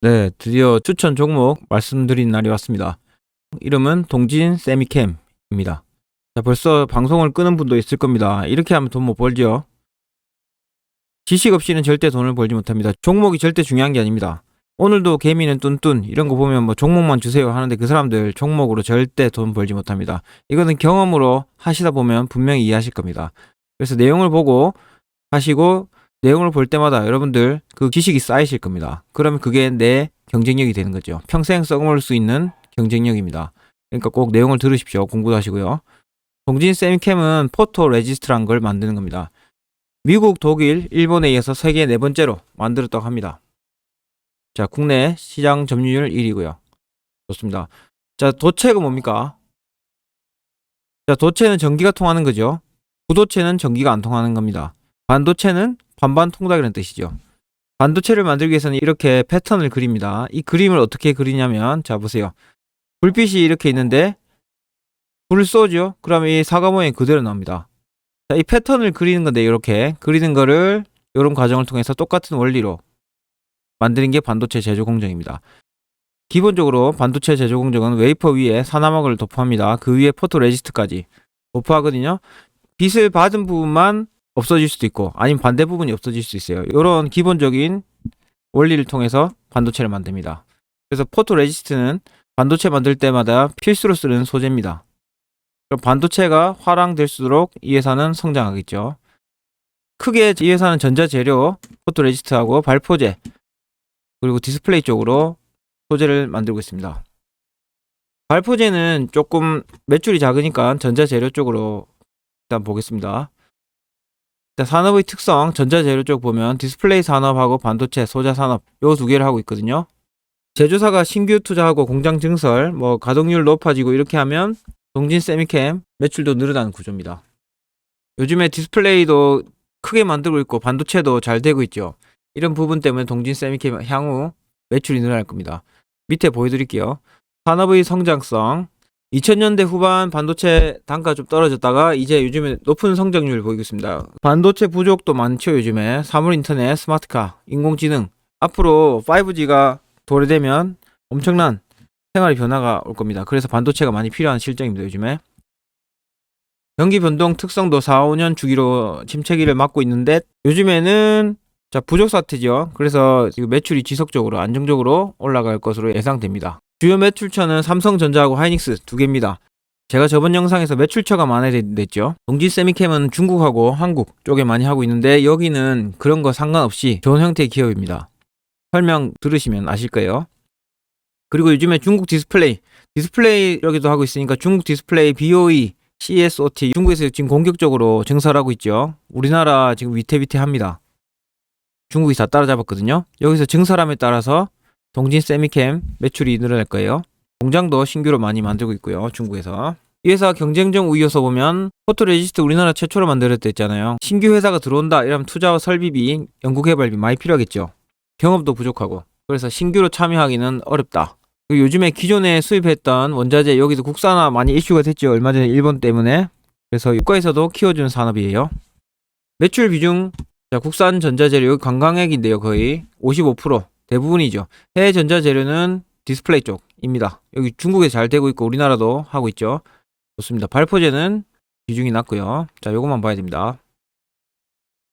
네, 드디어 추천 종목 말씀드린 날이 왔습니다. 이름은 동진 세미캠입니다. 자, 벌써 방송을 끄는 분도 있을 겁니다. 이렇게 하면 돈 못 벌죠. 지식 없이는 절대 돈을 벌지 못합니다. 종목이 절대 중요한 게 아닙니다. 오늘도 개미는 뚠뚠 이런 거 보면 뭐 종목만 주세요 하는데 그 사람들 종목으로 절대 돈 벌지 못합니다. 이거는 경험으로 하시다 보면 분명히 이해하실 겁니다. 그래서 내용을 보고 하시고 내용을 볼 때마다 여러분들 그 지식이 쌓이실 겁니다. 그러면 그게 내 경쟁력이 되는 거죠. 평생 써먹을 수 있는 경쟁력입니다. 그러니까 꼭 내용을 들으십시오. 공부도 하시고요. 동진 세미캠은 포토 레지스트란 걸 만드는 겁니다. 미국, 독일, 일본에 이어서 세계 네 번째로 만들었다고 합니다. 자, 국내 시장 점유율 1위고요. 좋습니다. 자, 도체가 뭡니까? 자, 도체는 전기가 통하는 거죠. 부도체는 전기가 안 통하는 겁니다. 반도체는 반반 통닭이라는 뜻이죠. 반도체를 만들기 위해서는 이렇게 패턴을 그립니다. 이 그림을 어떻게 그리냐면, 자, 보세요. 불빛이 이렇게 있는데 불을 쏘죠. 그러면 이 사과 모양이 그대로 나옵니다. 자, 이 패턴을 그리는 건데 이렇게 그리는 거를 이런 과정을 통해서 똑같은 원리로 만드는 게 반도체 제조 공정입니다. 기본적으로 반도체 제조 공정은 웨이퍼 위에 산화막을 도포합니다. 그 위에 포토레지스트까지 도포하거든요. 빛을 받은 부분만 없어질 수도 있고 아니면 반대 부분이 없어질 수 있어요. 이런 기본적인 원리를 통해서 반도체를 만듭니다. 그래서 포토레지스트는 반도체 만들 때마다 필수로 쓰는 소재입니다. 그럼 반도체가 화랑될수록 이 회사는 성장하겠죠. 크게 이 회사는 전자재료, 포토레지스트하고 발포제, 그리고 디스플레이 쪽으로 소재를 만들고 있습니다. 발포제는 조금 매출이 작으니까 전자재료 쪽으로 일단 보겠습니다. 자, 산업의 특성, 전자재료 쪽 보면 디스플레이 산업하고 반도체, 소자 산업 요 두 개를 하고 있거든요. 제조사가 신규 투자하고 공장 증설, 뭐 가동률 높아지고 이렇게 하면 동진 세미캠 매출도 늘어나는 구조입니다. 요즘에 디스플레이도 크게 만들고 있고 반도체도 잘 되고 있죠. 이런 부분 때문에 동진 세미캠 향후 매출이 늘어날 겁니다. 밑에 보여드릴게요. 산업의 성장성, 2000년대 후반 반도체 단가 좀 떨어졌다가 이제 요즘에 높은 성장률을 보이고 있습니다. 반도체 부족도 많죠. 요즘에 사물 인터넷, 스마트카, 인공지능, 앞으로 5G가 도래되면 엄청난 생활의 변화가 올 겁니다. 그래서 반도체가 많이 필요한 실정입니다. 요즘에 경기 변동 특성도 4, 5년 주기로 침체기를 맞고 있는데 요즘에는 자, 부족 사태죠. 그래서 지금 매출이 지속적으로 안정적으로 올라갈 것으로 예상됩니다. 주요 매출처는 삼성전자하고 하이닉스 두 개입니다. 제가 저번 영상에서 매출처가 만회됐죠. 동진 세미캠은 중국하고 한국 쪽에 많이 하고 있는데 여기는 그런 거 상관없이 좋은 형태의 기업입니다. 설명 들으시면 아실 거예요. 그리고 요즘에 중국 디스플레이 여기도 하고 있으니까 중국 디스플레이 BOE, CSOT 중국에서 지금 공격적으로 증설하고 있죠. 우리나라 지금 위태위태합니다. 중국이 다 따라잡았거든요. 여기서 증설함에 따라서 동진 세미캠 매출이 늘어날 거예요. 공장도 신규로 많이 만들고 있고요. 중국에서. 이 회사 경쟁적 우위여서 보면 포토레지스트 우리나라 최초로 만들었다 했잖아요. 신규 회사가 들어온다 이러면 투자와 설비비, 연구개발비 많이 필요하겠죠. 경험도 부족하고. 그래서 신규로 참여하기는 어렵다. 요즘에 기존에 수입했던 원자재 여기도 국산화 많이 이슈가 됐죠. 얼마 전에 일본 때문에. 그래서 국가에서도 키워주는 산업이에요. 매출 비중, 자, 국산 전자재료 여기 관광액인데요. 거의 55% 대부분이죠. 해외 전자재료는 디스플레이 쪽입니다. 여기 중국에 잘 되고 있고 우리나라도 하고 있죠. 좋습니다. 발포제는 비중이 낮고요. 자, 요것만 봐야 됩니다.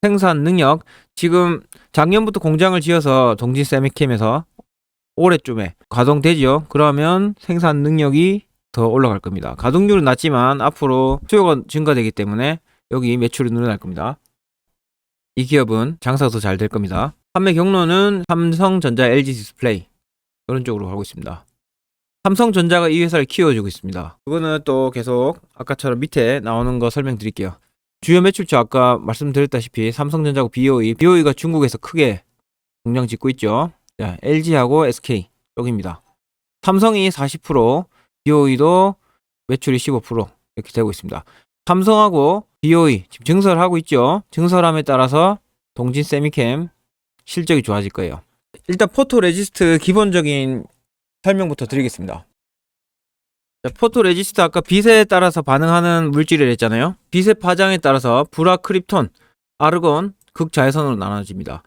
생산 능력, 지금 작년부터 공장을 지어서 동진 세미캠에서 올해쯤에 가동되죠. 그러면 생산 능력이 더 올라갈 겁니다. 가동률은 낮지만 앞으로 수요가 증가되기 때문에 여기 매출이 늘어날 겁니다. 이 기업은 장사가 더 잘 될 겁니다. 판매 경로는 삼성전자, LG 디스플레이 그런 쪽으로 가고 있습니다. 삼성전자가 이 회사를 키워주고 있습니다. 이거는 또 계속 아까처럼 밑에 나오는 거 설명드릴게요. 주요 매출처 아까 말씀드렸다시피 삼성전자하고 BOE가 중국에서 크게 공장 짓고 있죠. 자, LG하고 SK 쪽입니다. 삼성이 40%, BOE도 매출이 15% 이렇게 되고 있습니다. 삼성하고 BOE 지금 증설하고 있죠. 증설함에 따라서 동진 세미캠 실적이 좋아질 거예요. 일단 포토레지스트 기본적인 설명부터 드리겠습니다. 자, 포토레지스트 아까 빛에 따라서 반응하는 물질을 했잖아요. 빛의 파장에 따라서 불화 크립톤, 아르곤, 극자외선으로 나눠집니다.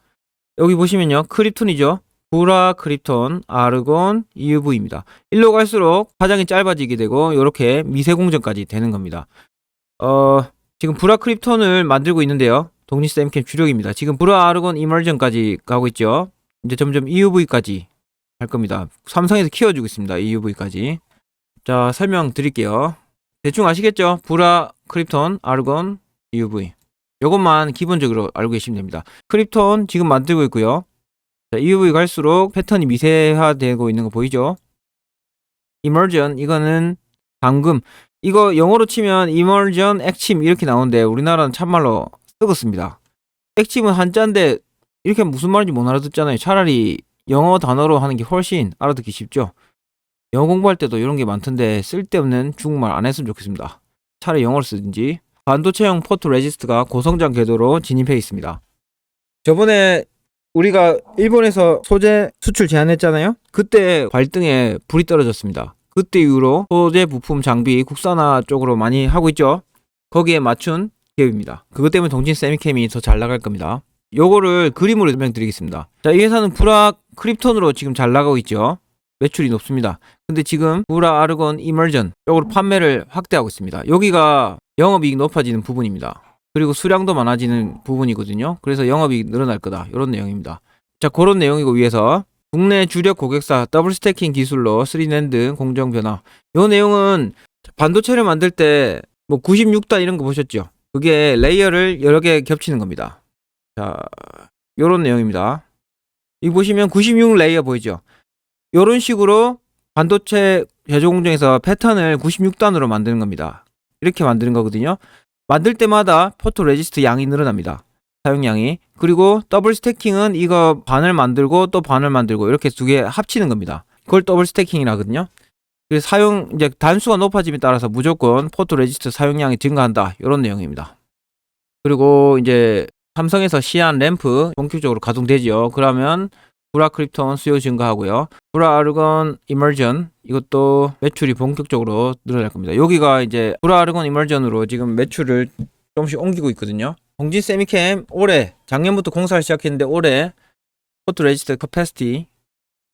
여기 보시면요. 크립톤이죠. 브라 크립톤, 아르곤, EUV입니다. 일로 갈수록 파장이 짧아지게 되고 이렇게 미세 공정까지 되는 겁니다. 지금 브라 크립톤을 만들고 있는데요. 동지 쌤캠 주력입니다. 지금 브라 아르곤 이머전까지 가고 있죠. 이제 점점 EUV까지 할 겁니다. 삼성에서 키워주고 있습니다. EUV까지. 자, 설명드릴게요. 대충 아시겠죠? 브라 크립톤, 아르곤, EUV. 요것만 기본적으로 알고 계시면 됩니다. 크립톤 지금 만들고 있고요. 자, EUV 갈수록 패턴이 미세화되고 있는 거 보이죠? Immersion, 이거는 방금, 이거 영어로 치면 Immersion, 액침 이렇게 나오는데 우리나라는 참말로 썩었습니다. 액침은 한자인데 이렇게 무슨 말인지 못 알아듣잖아요. 차라리 영어 단어로 하는 게 훨씬 알아듣기 쉽죠. 영어 공부할 때도 이런 게 많던데 쓸데없는 중국말 안 했으면 좋겠습니다. 차라리 영어를 쓰든지. 반도체형 포토 레지스트가 고성장 궤도로 진입해 있습니다. 저번에 우리가 일본에서 소재 수출 제한했잖아요. 그때 발등에 불이 떨어졌습니다. 그때 이후로 소재 부품 장비 국산화 쪽으로 많이 하고 있죠. 거기에 맞춘 기업입니다. 그것 때문에 동진 세미캠이 더 잘 나갈 겁니다. 요거를 그림으로 설명드리겠습니다. 자, 이 회사는 브라 크립톤으로 지금 잘 나가고 있죠. 매출이 높습니다. 근데 지금 브라 아르곤 이머전 쪽으로 판매를 확대하고 있습니다. 여기가 영업이익 높아지는 부분입니다. 그리고 수량도 많아지는 부분이거든요. 그래서 영업이익 늘어날 거다. 이런 내용입니다. 자, 그런 내용이고 위에서 국내 주력 고객사 더블 스태킹 기술로 3낸드 공정 변화. 요 내용은 반도체를 만들 때 뭐 96단 이런 거 보셨죠? 그게 레이어를 여러 개 겹치는 겁니다. 자, 요런 내용입니다. 이 보시면 96 레이어 보이죠? 요런 식으로 반도체 제조 공정에서 패턴을 96단으로 만드는 겁니다. 이렇게 만드는 거거든요. 만들 때마다 포토 레지스트 양이 늘어납니다. 사용량이. 그리고 더블 스태킹은 이거 반을 만들고 또 반을 만들고 이렇게 두 개 합치는 겁니다. 그걸 더블 스태킹이라 하거든요. 그래서 이제 단수가 높아짐에 따라서 무조건 포토 레지스트 사용량이 증가한다. 이런 내용입니다. 그리고 이제 삼성에서 시안 램프 본격적으로 가동되죠. 그러면 브라 크립톤 수요 증가하고요. 브라 아르곤 이머전 이것도 매출이 본격적으로 늘어날 겁니다. 여기가 이제 브라 아르곤 이머전으로 지금 매출을 조금씩 옮기고 있거든요. 동진 세미캠 올해 작년부터 공사를 시작했는데 올해 포토 레지스트 커패시티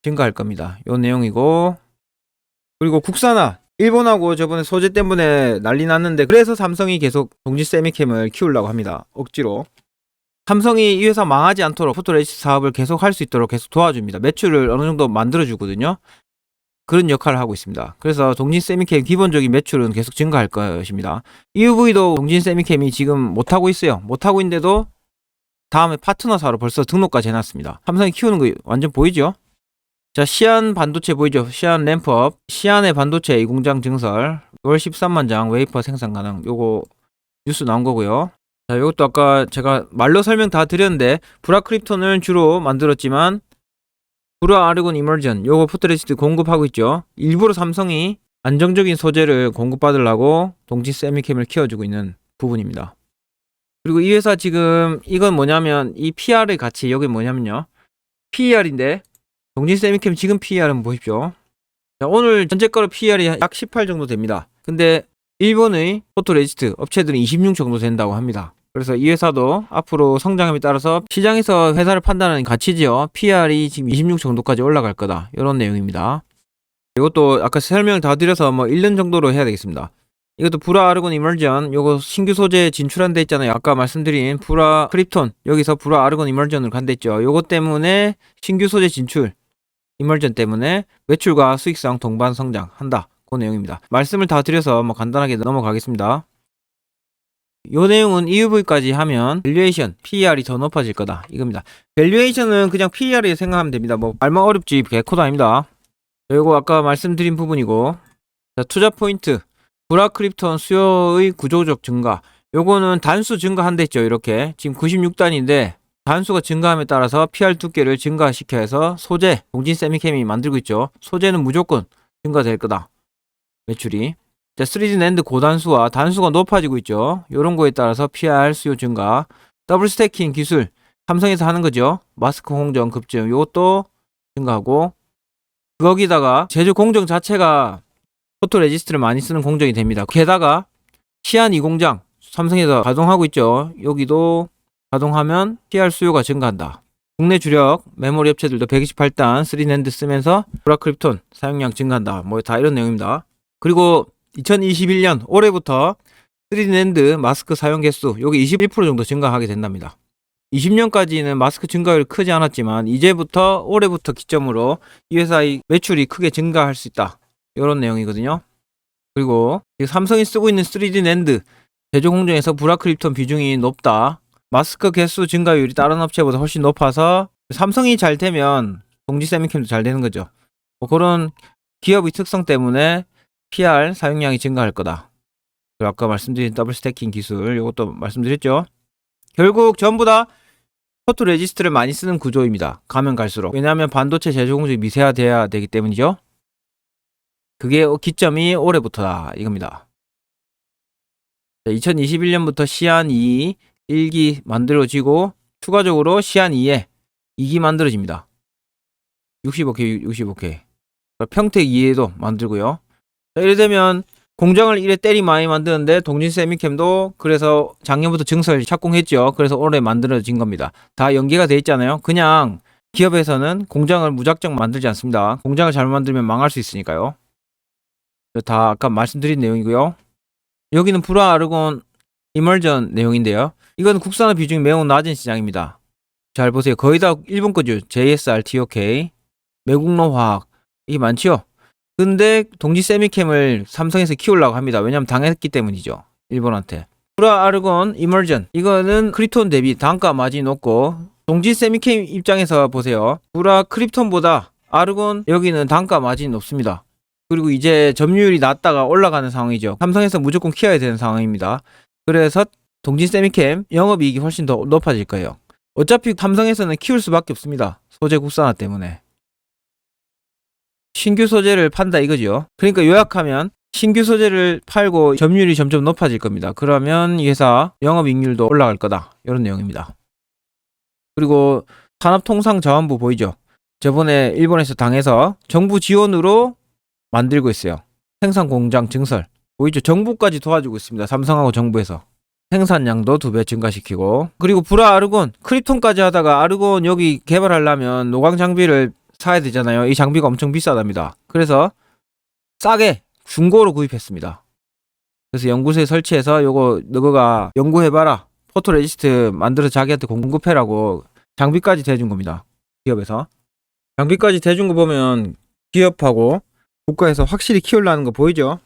증가할 겁니다. 요 내용이고, 그리고 국산화 일본하고 저번에 소재 때문에 난리 났는데 그래서 삼성이 계속 동진 세미캠을 키우려고 합니다. 억지로. 삼성이 이 회사 망하지 않도록 포토레지스트 사업을 계속 할 수 있도록 계속 도와줍니다. 매출을 어느 정도 만들어주거든요. 그런 역할을 하고 있습니다. 그래서 동진 세미캠 기본적인 매출은 계속 증가할 것입니다. EUV도 동진 세미캠이 지금 못하고 있어요. 못하고 있는데도 다음에 파트너사로 벌써 등록까지 해놨습니다. 삼성이 키우는 거 완전 보이죠? 자, 시안 반도체 보이죠? 시안 램프업, 시안의 반도체 이 공장 증설, 월 13만 장 웨이퍼 생산 가능. 요거 뉴스 나온 거고요. 자, 이것도 아까 제가 말로 설명 다 드렸는데 브라 크립톤을 주로 만들었지만 브라 아르곤 이머전 요거 포토레지스트 공급하고 있죠. 일부러 삼성이 안정적인 소재를 공급받으려고 동진 세미캠을 키워주고 있는 부분입니다. 그리고 이 회사 지금 이건 뭐냐면 이 PR의 가치 여기 뭐냐면요. PER인데 동진 세미캠 지금 PER은 보십시오. 자, 오늘 전체가로 PER이 약 18 정도 됩니다. 근데 일본의 포토레지스트 업체들은 26 정도 된다고 합니다. 그래서 이 회사도 앞으로 성장함에 따라서 시장에서 회사를 판단하는 가치지요. PR이 지금 26 정도까지 올라갈 거다. 이런 내용입니다. 이것도 아까 설명을 다 드려서 뭐 1년 정도로 해야 되겠습니다. 이것도 브라 아르곤 이머전 요거 신규 소재 진출한 데 있잖아요. 아까 말씀드린 브라 크립톤 여기서 브라 아르곤 이머전으로 간데 있죠. 요거 때문에 신규 소재 진출 이머전 때문에 매출과 수익성 동반 성장한다. 그 내용입니다. 말씀을 다 드려서 뭐 간단하게 넘어가겠습니다. 요 내용은 EUV까지 하면 밸류에이션, PER이 더 높아질 거다. 이겁니다. 밸류에이션은 그냥 PER이 생각하면 됩니다. 뭐 얼마 어렵지 개코도 아닙니다. 요거 아까 말씀드린 부분이고, 자, 투자 포인트, 브라 크립톤 수요의 구조적 증가. 요거는 단수 증가한다 했죠. 이렇게 지금 96단인데 단수가 증가함에 따라서 PR 두께를 증가시켜서 소재, 동진 세미캠이 만들고 있죠. 소재는 무조건 증가될 거다. 매출이. 자, 3D 낸드 고단수와 단수가 높아지고 있죠. 요런 거에 따라서 PR 수요 증가. 더블 스태킹 기술 삼성에서 하는 거죠. 마스크 공정 급증 요것도 증가하고, 거기다가 제조 공정 자체가 포토 레지스트를 많이 쓰는 공정이 됩니다. 게다가 시안 2공장 삼성에서 가동하고 있죠. 여기도 가동하면 PR 수요가 증가한다. 국내 주력 메모리 업체들도 128단 3D 낸드 쓰면서 브라크립톤 사용량 증가한다. 뭐 다 이런 내용입니다. 그리고 2021년 올해부터 3D 낸드 마스크 사용 개수 여기 21% 정도 증가하게 된답니다. 20년까지는 마스크 증가율이 크지 않았지만 이제부터 올해부터 기점으로 이 회사의 매출이 크게 증가할 수 있다. 이런 내용이거든요. 그리고 삼성이 쓰고 있는 3D 낸드 제조 공정에서 브라크립톤 비중이 높다. 마스크 개수 증가율이 다른 업체보다 훨씬 높아서 삼성이 잘 되면 동지 세미캠도 잘 되는 거죠. 뭐 그런 기업의 특성 때문에 PR 사용량이 증가할 거다. 그리고 아까 말씀드린 더블 스태킹 기술 이것도 말씀드렸죠. 결국 전부 다 포토 레지스트를 많이 쓰는 구조입니다. 가면 갈수록. 왜냐하면 반도체 제조 공정이 미세화돼야 되기 때문이죠. 그게 기점이 올해부터다 이겁니다. 2021년부터 시안2 1기 만들어지고 추가적으로 시안2에 2기 만들어집니다. 65K 평택 2에도 만들고요. 예를 들면 공장을 1에 때리 많이 만드는데 동진 세미캠도 그래서 작년부터 증설 착공했죠. 그래서 올해 만들어진 겁니다. 다 연계가 돼 있잖아요. 그냥 기업에서는 공장을 무작정 만들지 않습니다. 공장을 잘못 만들면 망할 수 있으니까요. 다 아까 말씀드린 내용이고요. 여기는 불화 아르곤 이멀전 내용인데요. 이건 국산화 비중이 매우 낮은 시장입니다. 잘 보세요. 거의 다 일본 거죠. JSR, TOK, 매국노 화학 이게 많죠. 근데 동지 세미캠을 삼성에서 키우려고 합니다. 왜냐하면 당했기 때문이죠. 일본한테. 불화 아르곤 이멀전 이거는 크립톤 대비 단가 마진이 높고 동지 세미캠 입장에서 보세요. 불화 크립톤보다 아르곤 여기는 단가 마진이 높습니다. 그리고 이제 점유율이 낮다가 올라가는 상황이죠. 삼성에서 무조건 키워야 되는 상황입니다. 그래서 동진 세미캠 영업이익이 훨씬 더 높아질 거예요. 어차피 삼성에서는 키울 수밖에 없습니다. 소재 국산화 때문에. 신규 소재를 판다 이거죠. 그러니까 요약하면 신규 소재를 팔고 점유율이 점점 높아질 겁니다. 그러면 이 회사 영업이익률도 올라갈 거다. 이런 내용입니다. 그리고 산업통상자원부 보이죠? 저번에 일본에서 당해서 정부 지원으로 만들고 있어요. 생산 공장 증설. 보이죠? 정부까지 도와주고 있습니다. 삼성하고 정부에서. 생산량도 2배 증가시키고. 그리고 불화 아르곤, 크립톤까지 하다가 아르곤 여기 개발하려면 노광 장비를 사야 되잖아요. 이 장비가 엄청 비싸답니다. 그래서 싸게 중고로 구입했습니다. 그래서 연구소에 설치해서 요거 너가 연구해봐라. 포토레지스트 만들어서 자기한테 공급해라고 장비까지 대준 겁니다. 기업에서. 장비까지 대준 거 보면 기업하고 국가에서 확실히 키우려는 거 보이죠?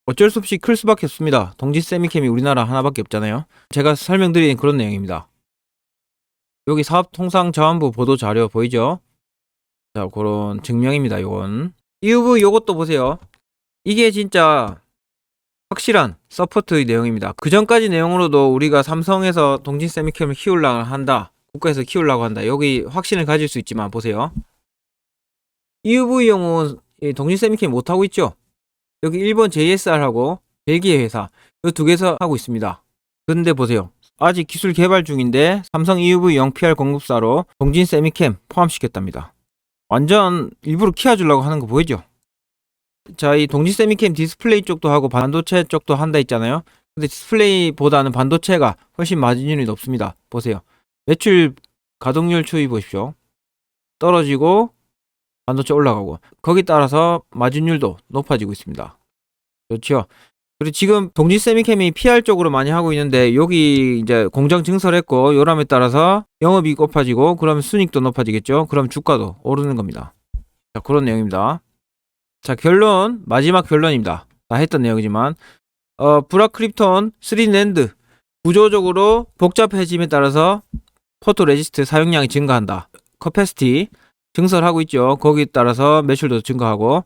어쩔 수 없이 클 수밖에 없습니다. 동지 세미캠이 우리나라 하나밖에 없잖아요. 제가 설명드린 그런 내용입니다. 여기 사업통상자원부 보도자료 보이죠? 자, 그런 증명입니다. 요건 EUV 요것도 보세요. 이게 진짜 확실한 서포트의 내용입니다. 그 전까지 내용으로도 우리가 삼성에서 동진 세미캠을 키우려고 한다. 국가에서 키우려고 한다. 여기 확신을 가질 수 있지만 보세요. EUV용은 동진 세미캠 못하고 있죠. 여기 일본 JSR하고 벨기에 회사 이 두 개에서 하고 있습니다. 근데 보세요. 아직 기술 개발 중인데 삼성 EUV 0PR 공급사로 동진 세미캠 포함시켰답니다. 완전 일부러 키워주려고 하는 거 보이죠? 자, 이 동지 세미캠 디스플레이 쪽도 하고 반도체 쪽도 한다 했잖아요. 근데 디스플레이보다는 반도체가 훨씬 마진율이 높습니다. 보세요. 매출 가동률 추이 보십시오. 떨어지고 반도체 올라가고 거기 따라서 마진율도 높아지고 있습니다. 그렇죠. 그리고 지금 동지 세미캠이 PR 쪽으로 많이 하고 있는데 여기 이제 공장 증설했고 요람에 따라서 영업이익 높아지고 그러면 순익도 높아지겠죠. 그럼 주가도 오르는 겁니다. 자, 그런 내용입니다. 자, 결론 마지막 결론입니다. 다 했던 내용이지만 브라크립톤 3D 낸드 구조적으로 복잡해짐에 따라서 포토레지스트 사용량이 증가한다. 커패시티 증설하고 있죠. 거기에 따라서 매출도 증가하고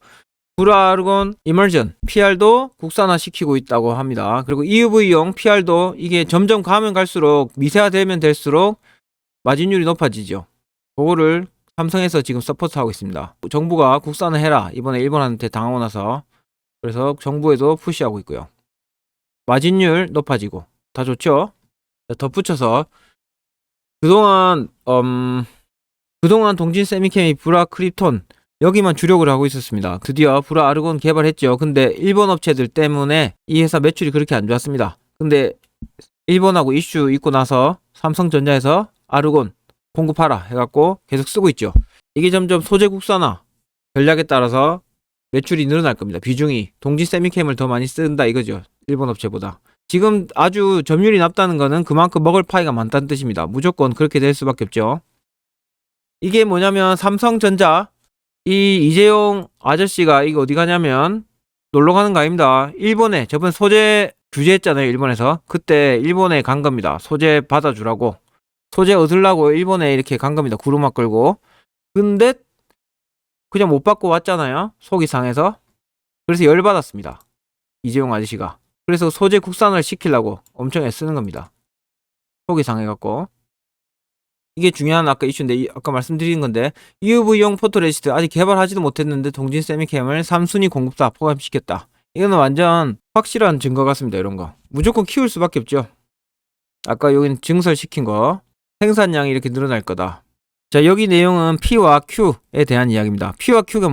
불화 아르곤 이멀전 PR도 국산화 시키고 있다고 합니다. 그리고 EUV용 PR도 이게 점점 가면 갈수록 미세화되면 될수록 마진율이 높아지죠. 그거를 삼성에서 지금 서포트하고 있습니다. 정부가 국산화해라. 이번에 일본한테 당하고 나서 그래서 정부에도 푸시하고 있고요. 마진율 높아지고 다 좋죠. 덧붙여서 그동안 동진 세미캠이 불화 크립톤 여기만 주력을 하고 있었습니다. 드디어 불화 아르곤 개발했죠. 근데 일본 업체들 때문에 이 회사 매출이 그렇게 안 좋았습니다. 근데 일본하고 이슈 있고 나서 삼성전자에서 아르곤 공급하라 해갖고 계속 쓰고 있죠. 이게 점점 소재 국산화 전략에 따라서 매출이 늘어날 겁니다. 비중이 동지 세미캠을 더 많이 쓴다 이거죠. 일본 업체보다. 지금 아주 점유율이 낮다는 거는 그만큼 먹을 파이가 많다는 뜻입니다. 무조건 그렇게 될 수밖에 없죠. 이게 뭐냐면 삼성전자 이 이재용 아저씨가 이거 어디 가냐면 놀러 가는 거 아닙니다. 일본에 저번 소재 규제했잖아요. 일본에서. 그때 일본에 간 겁니다. 소재 받아주라고. 소재 얻으려고 일본에 이렇게 간 겁니다. 구루마 끌고. 근데 그냥 못 받고 왔잖아요. 속이 상해서. 그래서 열받았습니다. 이재용 아저씨가. 그래서 소재 국산을 시키려고 엄청 애쓰는 겁니다. 속이 상해갖고. 이게 중요한 아까 이슈인데 아까 말씀드린 건데 EUV용 포토레시스트 아직 개발하지도 못했는데 동진 세미캠을 3순위 공급사 포함시켰다. 이거는 완전 확실한 증거 같습니다. 이런 거 무조건 키울 수밖에 없죠. 아까 여기는 증설시킨 거 생산량이 이렇게 늘어날 거다. 자, 여기 내용은 P와 Q에 대한 이야기입니다. P와 Q가